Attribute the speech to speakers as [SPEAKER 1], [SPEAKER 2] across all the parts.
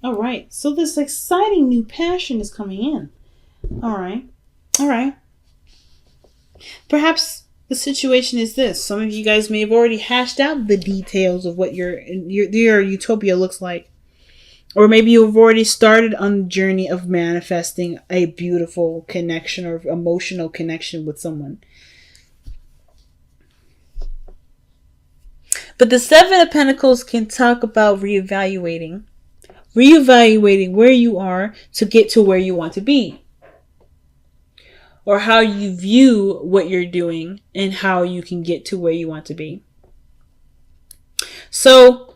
[SPEAKER 1] All right. So this exciting new passion is coming in. All right. All right. Perhaps the situation is this. Some of you guys may have already hashed out the details of what your utopia looks like. Or maybe you've already started on the journey of manifesting a beautiful connection or emotional connection with someone. But the Seven of Pentacles can talk about reevaluating where you are to get to where you want to be. Or how you view what you're doing and how you can get to where you want to be. So,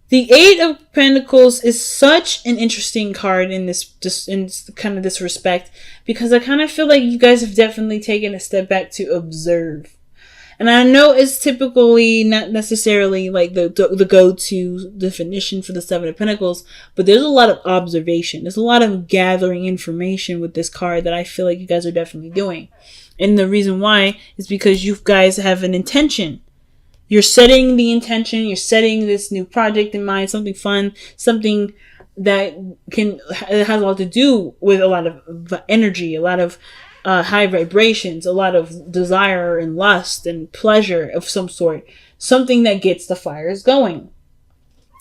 [SPEAKER 1] the Eight of Pentacles is such an interesting card in this respect, because I kind of feel like you guys have definitely taken a step back to observe. And I know it's typically not necessarily like the go-to definition for the Seven of Pentacles, but there's a lot of observation. There's a lot of gathering information with this card that I feel like you guys are definitely doing. And the reason why is because you guys have an intention. You're setting the intention. You're setting this new project in mind, something fun, something that has a lot to do with a lot of energy, a lot of high vibrations, a lot of desire and lust and pleasure of some sort. Something that gets the fires going.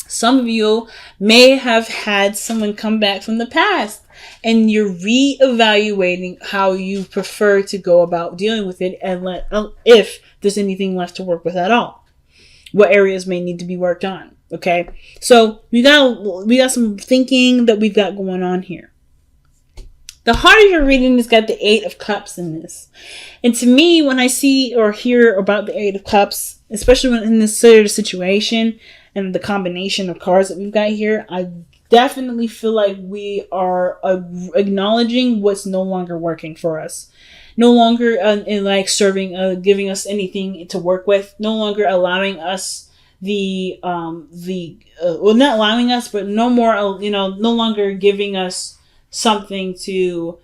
[SPEAKER 1] Some of you may have had someone come back from the past and you're reevaluating how you prefer to go about dealing with it, and if there's anything left to work with at all. What areas may need to be worked on. Okay. So we got some thinking that we've got going on here. The heart of your reading has got the Eight of Cups in this. And to me, when I see or hear about the Eight of Cups, especially when in this sort of situation and the combination of cards that we've got here, I definitely feel like we are acknowledging what's no longer working for us. No longer in like serving, giving us anything to work with. No longer allowing us not allowing us, but no longer giving us something to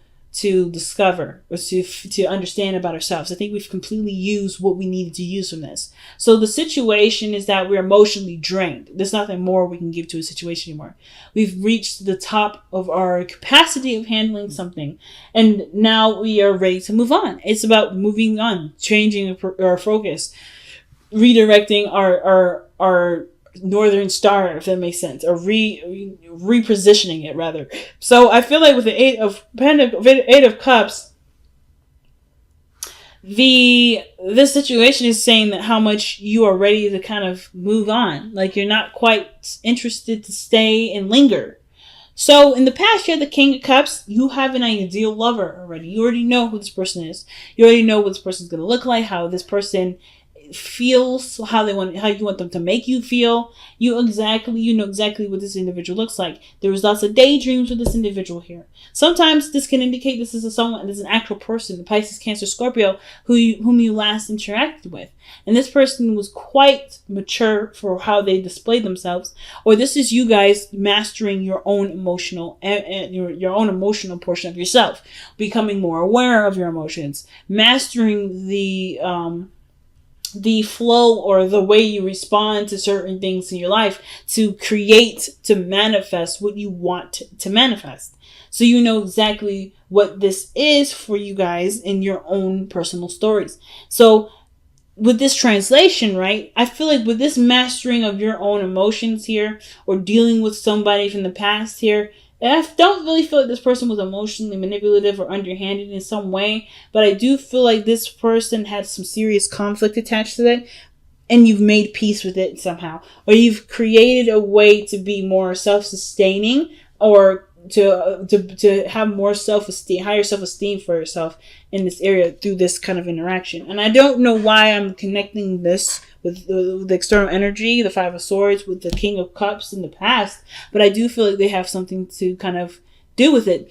[SPEAKER 1] discover or to understand about ourselves. I think we've completely used what we needed to use from this. So the situation is that we're emotionally drained. There's nothing more we can give to a situation anymore. We've reached the top of our capacity of handling something, and now we are ready to move on. It's about moving on, changing our focus, redirecting our Northern Star, if that makes sense, or repositioning it rather. So I feel like with the Eight of Cups, this situation is saying that how much you are ready to kind of move on. Like you're not quite interested to stay and linger. So in the past, you had the King of Cups. You have an ideal lover already. You already know who this person is. You already know what this person's going to look like, how this person feels, how you want them to make you feel. You know exactly what this individual looks like. There was lots of daydreams with this individual here. Sometimes this can indicate this is an actual person, the Pisces, Cancer, Scorpio, whom you last interacted with. And this person was quite mature for how they displayed themselves. Or this is you guys mastering your own emotional your own emotional portion of yourself, becoming more aware of your emotions, mastering the flow or the way you respond to certain things in your life to manifest what you want to manifest. So you know exactly what this is for you guys in your own personal stories. So with this translation, right, I feel like with this mastering of your own emotions here, or dealing with somebody from the past here, I don't really feel like this person was emotionally manipulative or underhanded in some way, but I do feel like this person had some serious conflict attached to that, and you've made peace with it somehow. Or you've created a way to be more self-sustaining, or to have more self-esteem, higher self-esteem for yourself in this area through this kind of interaction. And I don't know why I'm connecting this with the external energy, the Five of Swords, with the King of Cups in the past, but I do feel like they have something to kind of do with it.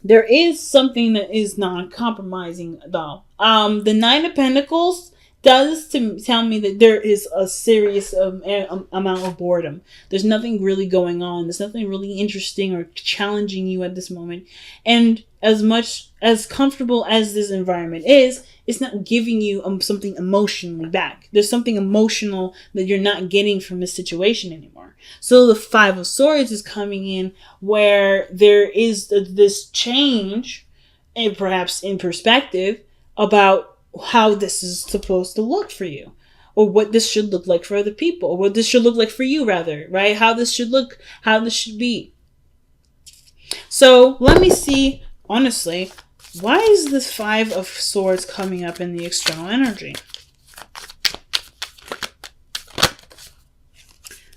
[SPEAKER 1] There is something that is non-compromising though. The Nine of Pentacles does tell me that there is a serious amount of boredom. There's nothing really going on. There's nothing really interesting or challenging you at this moment. And as much as comfortable as this environment is, it's not giving you something emotionally back. There's something emotional that you're not getting from this situation anymore. So the Five of Swords is coming in where there is this change, and perhaps in perspective, about how this is supposed to look for you, or what this should look like for other people, or what this should look like for you, rather, right? How this should look, how this should be. So let me see, honestly, why is this Five of Swords coming up in the external energy?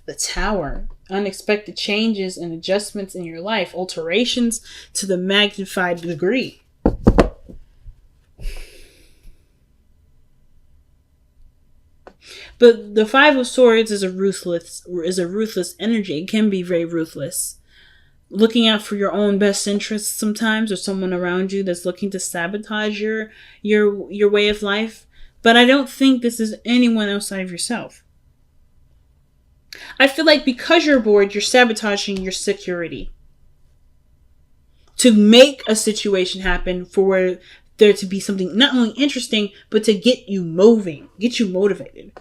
[SPEAKER 1] The Tower. Unexpected changes and adjustments in your life. Alterations to the magnified degree. But the Five of Swords is a ruthless energy. It can be very ruthless. Looking out for your own best interests sometimes, or someone around you that's looking to sabotage your way of life. But I don't think this is anyone outside of yourself. I feel like because you're bored, you're sabotaging your security to make a situation happen for where there to be something not only interesting, but to get you moving, get you motivated.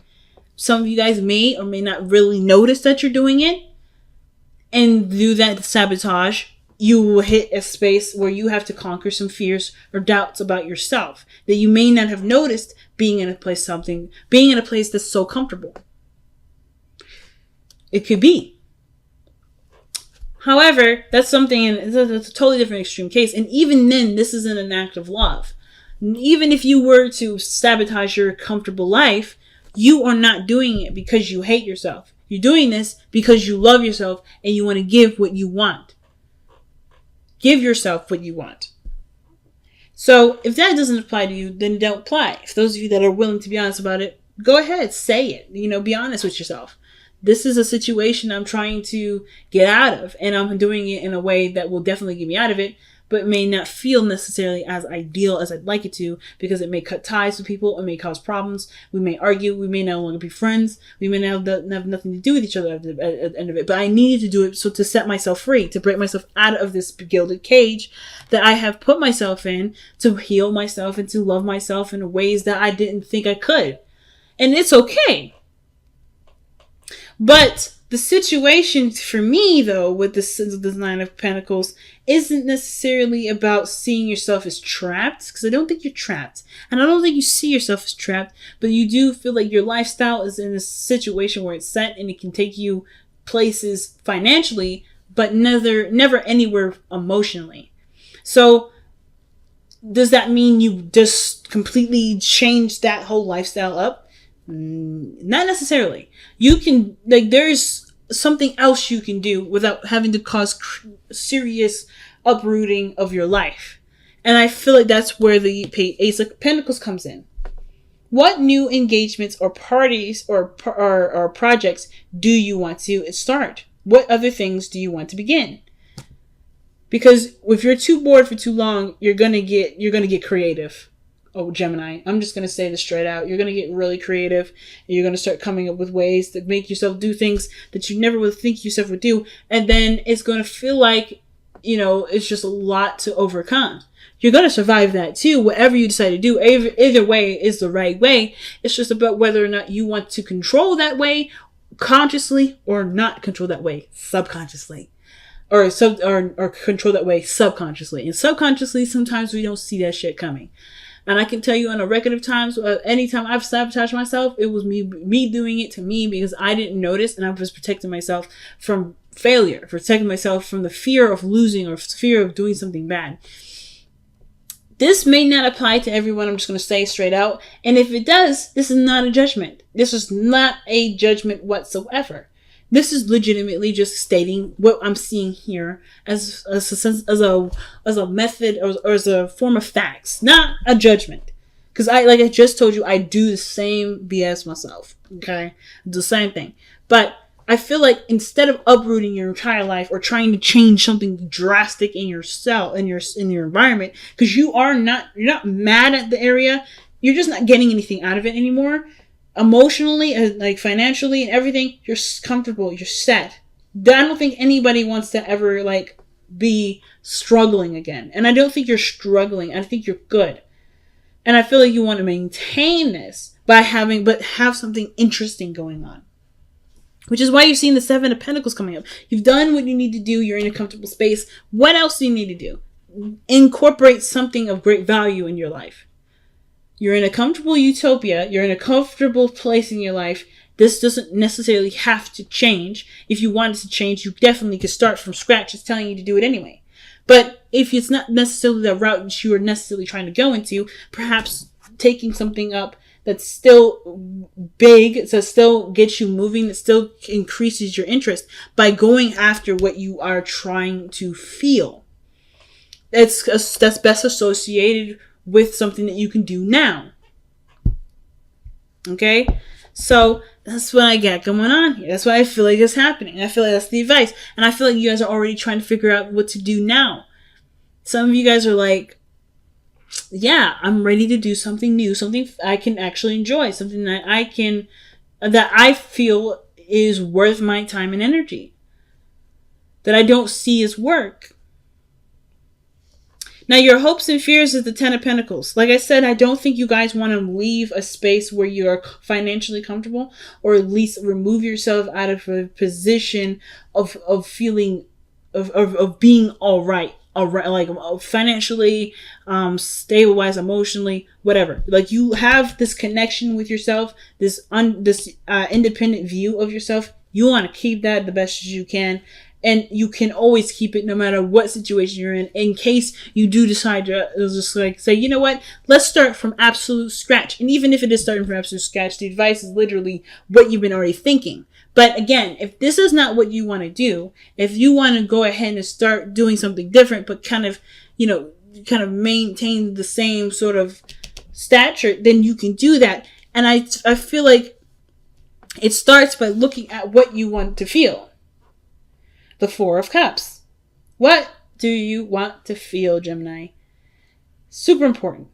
[SPEAKER 1] Some of you guys may or may not really notice that you're doing it, and do that sabotage. You will hit a space where you have to conquer some fears or doubts about yourself that you may not have noticed being in a place that's so comfortable. It could be. However, that's something, and it's a totally different extreme case. And even then, this isn't an act of love. Even if you were to sabotage your comfortable life, you are not doing it because you hate yourself. You're doing this because you love yourself and you want to give what you want. Give yourself what you want. So if that doesn't apply to you, then don't apply. If those of you that are willing to be honest about it, go ahead, say it. Be honest with yourself. This is a situation I'm trying to get out of, and I'm doing it in a way that will definitely get me out of it, but may not feel necessarily as ideal as I'd like it to, because it may cut ties with people, it may cause problems, we may argue, we may no longer be friends, we may have nothing to do with each other at the end of it, but I needed to do it so to set myself free, to break myself out of this gilded cage that I have put myself in, to heal myself and to love myself in ways that I didn't think I could. And it's okay. But the situation for me, though, with the Nine of Pentacles, isn't necessarily about seeing yourself as trapped, because I don't think you're trapped. And I don't think you see yourself as trapped, but you do feel like your lifestyle is in a situation where it's set and it can take you places financially, but never anywhere emotionally. So does that mean you just completely changed that whole lifestyle up? Not necessarily. You can, there's something else you can do without having to cause serious uprooting of your life. And I feel like that's where the Ace of Pentacles comes in. What new engagements or parties or projects do you want to start? What other things do you want to begin? Because if you're too bored for too long, you're gonna get creative. Oh, Gemini, I'm just going to say this straight out. You're going to get really creative, and you're going to start coming up with ways to make yourself do things that you never would think yourself would do. And then it's going to feel like, it's just a lot to overcome. You're going to survive that too. Whatever you decide to do, either way is the right way. It's just about whether or not you want to control that way consciously or not control that way subconsciously. Or control that way subconsciously. And subconsciously, sometimes we don't see that shit coming. And I can tell you on a record of times, anytime I've sabotaged myself, it was me doing it to me because I didn't notice, and I was protecting myself from failure, protecting myself from the fear of losing or fear of doing something bad. This may not apply to everyone, I'm just going to say straight out. And if it does, this is not a judgment. This is not a judgment whatsoever. This is legitimately just stating what I'm seeing here as a method or as a form of facts, not a judgment. Because like I just told you, I do the same BS myself. Okay, the same thing. But I feel like instead of uprooting your entire life or trying to change something drastic in yourself, in your environment, because you're not mad at the area, you're just not getting anything out of it anymore. Emotionally, like financially and everything, you're comfortable, you're set. I don't think anybody wants to ever be struggling again. And I don't think you're struggling. I think you're good. And I feel like you want to maintain this but have something interesting going on. Which is why you've seen the Seven of Pentacles coming up. You've done what you need to do. You're in a comfortable space. What else do you need to do? Incorporate something of great value in your life. You're in a comfortable utopia. You're in a comfortable place in your life. This doesn't necessarily have to change. If you want it to change, you definitely could start from scratch. It's telling you to do it anyway. But if it's not necessarily the route that you are necessarily trying to go into, perhaps taking something up that's still big, that still gets you moving, that still increases your interest by going after what you are trying to feel. That's best associated with something that you can do now. Okay? So that's what I got going on here. That's what I feel like is happening. I feel like that's the advice. And I feel like you guys are already trying to figure out what to do now. Some of you guys are like, yeah, I'm ready to do something new, something I can actually enjoy, something that I feel is worth my time and energy, that I don't see as work. Now, your hopes and fears is the Ten of Pentacles. Like I said, I don't think you guys want to leave a space where you are financially comfortable, or at least remove yourself out of a position of feeling, of being all right, like financially, stable-wise, emotionally, whatever. Like, you have this connection with yourself, this independent view of yourself. You want to keep that the best as you can. And you can always keep it no matter what situation you're in case you do decide to just like say, you know what, let's start from absolute scratch. And even if it is starting from absolute scratch, the advice is literally what you've been already thinking. But again, if this is not what you want to do, if you want to go ahead and start doing something different, but kind of maintain the same sort of stature, then you can do that. And I feel like it starts by looking at what you want to feel. The Four of Cups. What do you want to feel, Gemini? Super important.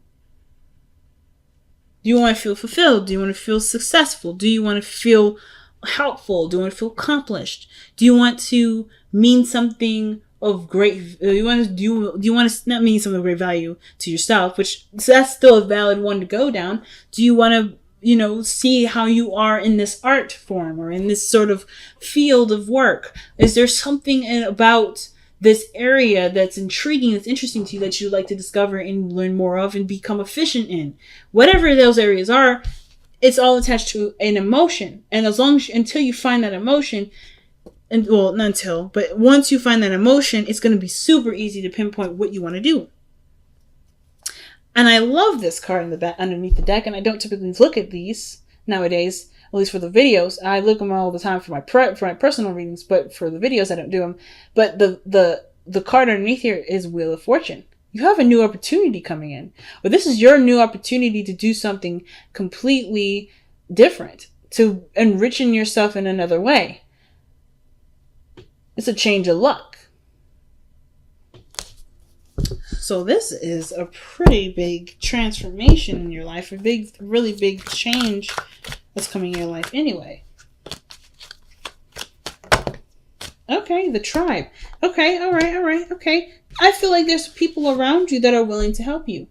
[SPEAKER 1] Do you want to feel fulfilled? Do you want to feel successful? Do you want to feel helpful? Do you want to feel accomplished? Do you want to mean something of great? Do you want to not mean something of great value to yourself? Which that's still a valid one to go down. Do you want to see how you are in this art form or in this sort of field of work? Is there something about this area that's intriguing, that's interesting to you, that you'd like to discover and learn more of and become efficient in? Whatever those areas are, it's all attached to an emotion. And until you find that emotion, but once you find that emotion, it's going to be super easy to pinpoint what you want to do. And I love this card in the back underneath the deck, and I don't typically look at these nowadays, at least for the videos. I look at them all the time for my personal readings, but for the videos I don't do them. But the card underneath here is Wheel of Fortune. You have a new opportunity coming in. But this is your new opportunity to do something completely different, to enrichen yourself in another way. It's a change of luck. So this is a pretty big transformation in your life, really big change that's coming in your life anyway. Okay, the tribe. Okay, all right, okay. I feel like there's people around you that are willing to help you.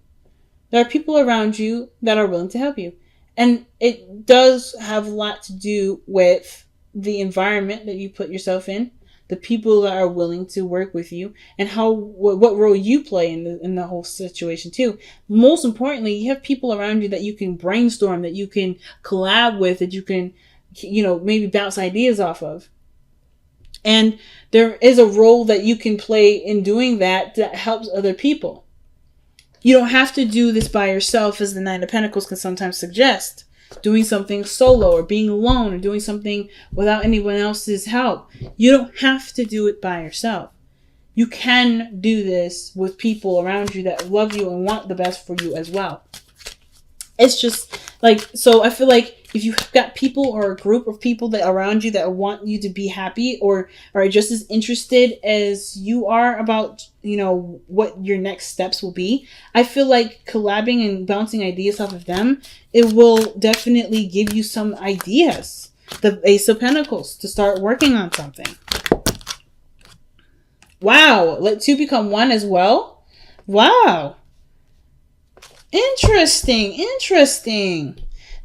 [SPEAKER 1] There are people around you that are willing to help you. And it does have a lot to do with the environment that you put yourself in, the people that are willing to work with you, and what role you play in the whole situation too. Most importantly, you have people around you that you can brainstorm, that you can collab with, that you can, maybe bounce ideas off of. And there is a role that you can play in doing that helps other people. You don't have to do this by yourself, as the Nine of Pentacles can sometimes suggest. Doing something solo or being alone or doing something without anyone else's help. You don't have to do it by yourself. You can do this with people around you that love you and want the best for you as well. It's just so I feel like if you've got people or a group of people that around you that want you to be happy or are just as interested as you are about, what your next steps will be, I feel like collabing and bouncing ideas off of them, it will definitely give you some ideas. The Ace of Pentacles, to start working on something. Wow. Let two become one as well. Wow. Interesting.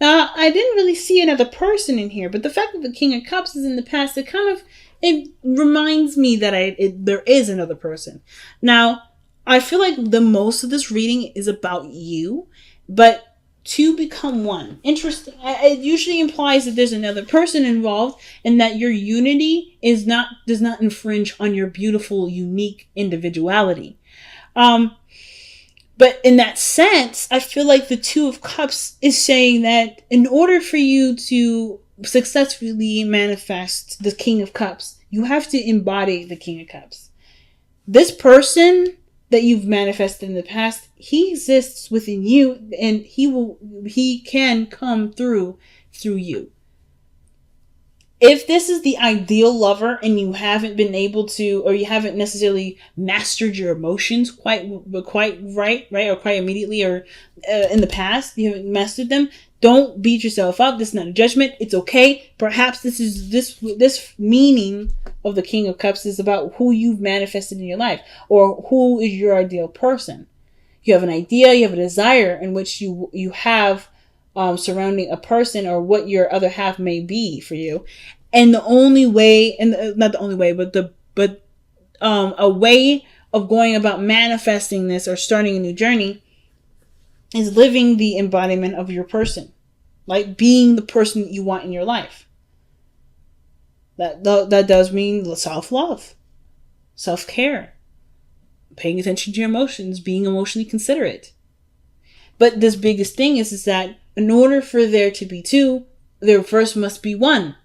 [SPEAKER 1] I didn't really see another person in here, but the fact that the King of Cups is in the past, it reminds me that there is another person. Now, I feel like the most of this reading is about you, but to become one. Interesting. It usually implies that there's another person involved, and that your unity does not infringe on your beautiful, unique individuality. But in that sense, I feel like the Two of Cups is saying that in order for you to successfully manifest the King of Cups, you have to embody the King of Cups. This person that you've manifested in the past, he exists within you, and he can come through you. If this is the ideal lover and you haven't been able to, or you haven't necessarily mastered your emotions quite right, or quite immediately, or in the past, you haven't mastered them, don't beat yourself up. This is not a judgment. It's okay. Perhaps this meaning of the King of Cups is about who you've manifested in your life, or who is your ideal person. You have an idea, you have a desire in which you have surrounding a person, or what your other half may be for you. And the only way, and not the only way, but a way of going about manifesting this or starting a new journey is living the embodiment of your person, like being the person that you want in your life. That does mean self-love, self-care, paying attention to your emotions, being emotionally considerate. But this biggest thing is that in order for there to be two, there first must be one.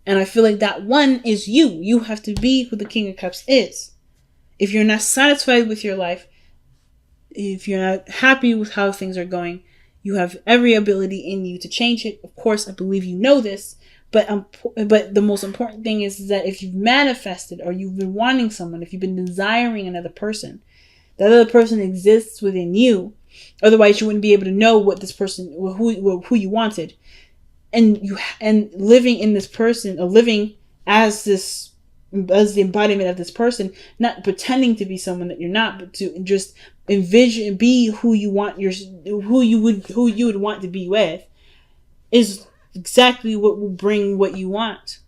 [SPEAKER 1] And I feel like that one is you. You have to be who the King of Cups is. If you're not satisfied with your life, if you're not happy with how things are going, you have every ability in you to change it. Of course, I believe you know this. But the most important thing is that if you've manifested, or you've been wanting someone, if you've been desiring another person, that other person exists within you. Otherwise, you wouldn't be able to know what this person, who you wanted, and living in this person, or living as the embodiment of this person, not pretending to be someone that you're not, but to just envision, be who you would want to be with, is exactly what will bring what you want.